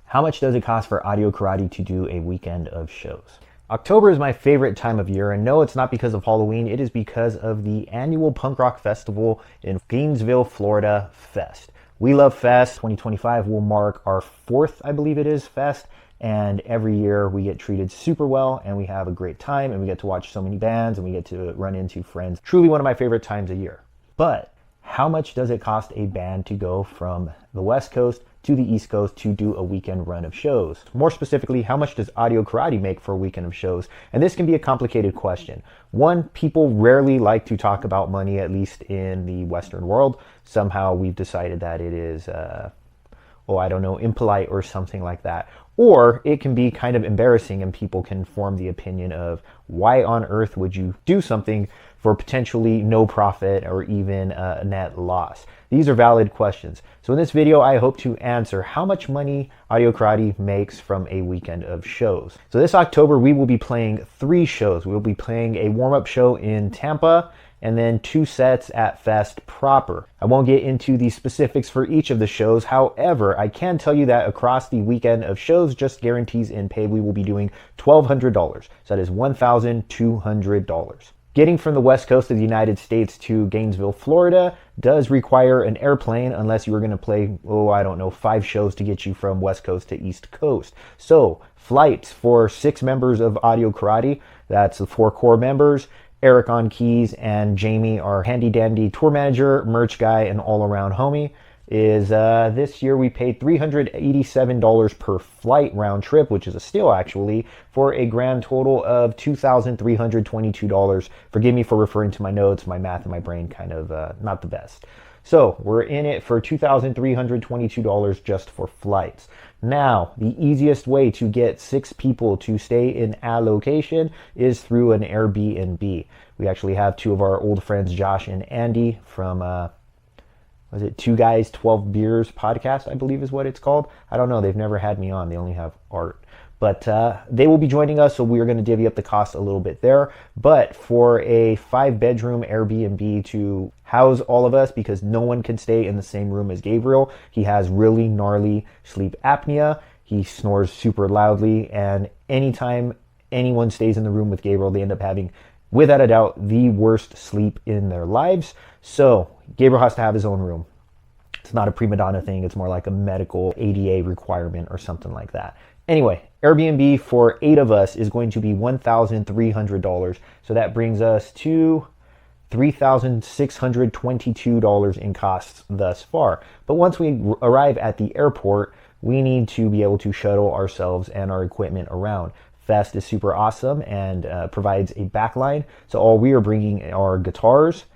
How much does it cost for Audio Karate to do a weekend of shows? October is my favorite time of year, and no, it's not because of Halloween. It is because of the annual punk rock festival in Gainesville, Florida, Fest. We love Fest. 2025 will mark our fourth, I believe it is, Fest. And every year we get treated super well and we have a great time and we get to watch so many bands and we get to run into friends. Truly one of my favorite times of year. But how much does it cost a band to go from the West Coast to the East Coast to do a weekend run of shows? More specifically, how much does Audio Karate make for a weekend of shows? And this can be a complicated question. One, people rarely like to talk about money, at least in the Western world. Somehow we've decided that it is, impolite or something like that. Or it can be kind of embarrassing and people can form the opinion of why on earth would you do something for potentially no profit or even a net loss? These are valid questions. So in this video, I hope to answer how much money Audio Karate makes from a weekend of shows. So this October, we will be playing 3 shows. We will be playing a warm-up show in Tampa, and then 2 sets at Fest proper. I won't get into the specifics for each of the shows. However, I can tell you that across the weekend of shows, just guarantees in pay, we will be doing $1,200. So that is $1,200. Getting from the West Coast of the United States to Gainesville, Florida does require an airplane unless you were going to play, 5 shows to get you from West Coast to East Coast. So flights for 6 members of Audio Karate, that's the 4 core members, Eric on keys, and Jamie, our handy dandy tour manager, merch guy, and all around homie, is this year we paid $387 per flight round trip, which is a steal actually, for a grand total of $2,322. Forgive me for referring to my notes, my math in my brain kind of not the best. So we're in it for $2,322 just for flights. Now, the easiest way to get 6 people to stay in a location is through an Airbnb. We actually have 2 of our old friends, Josh and Andy, from, was it 2 Guys, 12 Beers podcast, I believe is what it's called. I don't know. They've never had me on. They only have Art. But they will be joining us, so we're going to divvy up the cost a little bit there. But for a 5-bedroom Airbnb to house all of us, because no one can stay in the same room as Gabriel. He has really gnarly sleep apnea. He snores super loudly, and anytime anyone stays in the room with Gabriel, they end up having, without a doubt, the worst sleep in their lives. So Gabriel has to have his own room. It's not a prima donna thing. It's more like a medical ADA requirement or something like that. Anyway, Airbnb for 8 of us is going to be $1,300. So that brings us to $3,622 in costs thus far. But once we arrive at the airport, we need to be able to shuttle ourselves and our equipment around. Fest is super awesome and provides a backline. So all we are bringing are guitars,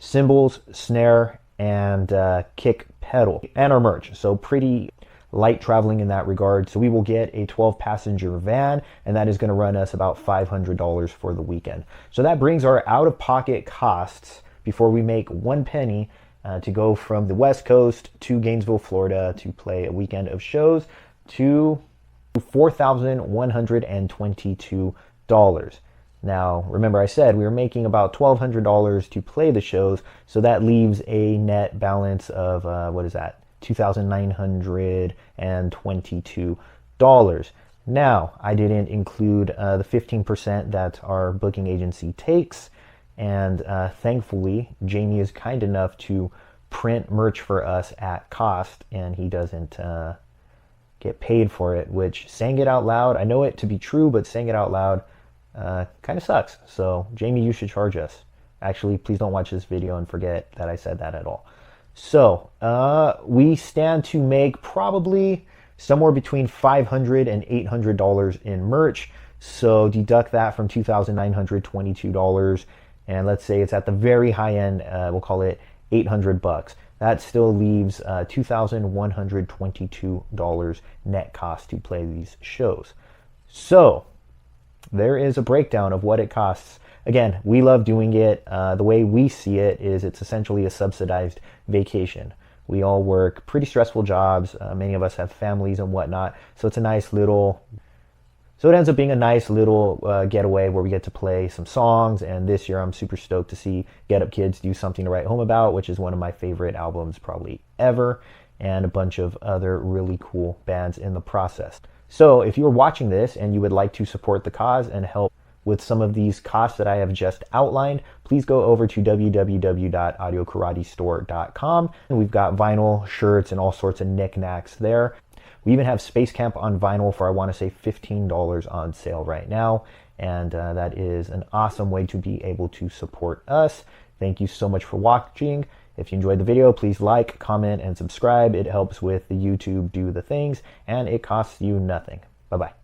cymbals, snare, and kick pedal, and our merch. So pretty light traveling in that regard. So we will get a 12-passenger van, and that is going to run us about $500 for the weekend. So that brings our out-of-pocket costs before we make 1 penny to go from the West Coast to Gainesville, Florida to play a weekend of shows to $4,122. Now, remember I said we were making about $1,200 to play the shows, so that leaves a net balance of, $2,922. Now, I didn't include the 15% that our booking agency takes, and thankfully, Jamie is kind enough to print merch for us at cost, and he doesn't get paid for it, which, saying it out loud, I know it to be true, but saying it out loud kind of sucks. So, Jamie, you should charge us. Actually, please don't watch this video and forget that I said that at all. So, we stand to make probably somewhere between $500 and $800 in merch. So deduct that from $2,922, and let's say it's at the very high end, we'll call it $800. That still leaves $2,122 net cost to play these shows. So there is a breakdown of what it costs. Again, we love doing it. The way we see it is it's essentially a subsidized vacation. We all work pretty stressful jobs. Many of us have families and whatnot. So it's a nice little, so it ends up being a nice little getaway where we get to play some songs. And this year I'm super stoked to see Get Up Kids do Something to Write Home About, which is one of my favorite albums probably ever. and a bunch of other really cool bands in the process. So if you're watching this and you would like to support the cause and help with some of these costs that I have just outlined, please go over to www.audiokaratestore.com. And we've got vinyl, shirts, and all sorts of knickknacks there. We even have Space Camp on vinyl for, I want to say, $15 on sale right now. And that is an awesome way to be able to support us. Thank you so much for watching. If you enjoyed the video, please like, comment, and subscribe. It helps with the YouTube do the things, and it costs you nothing. Bye-bye.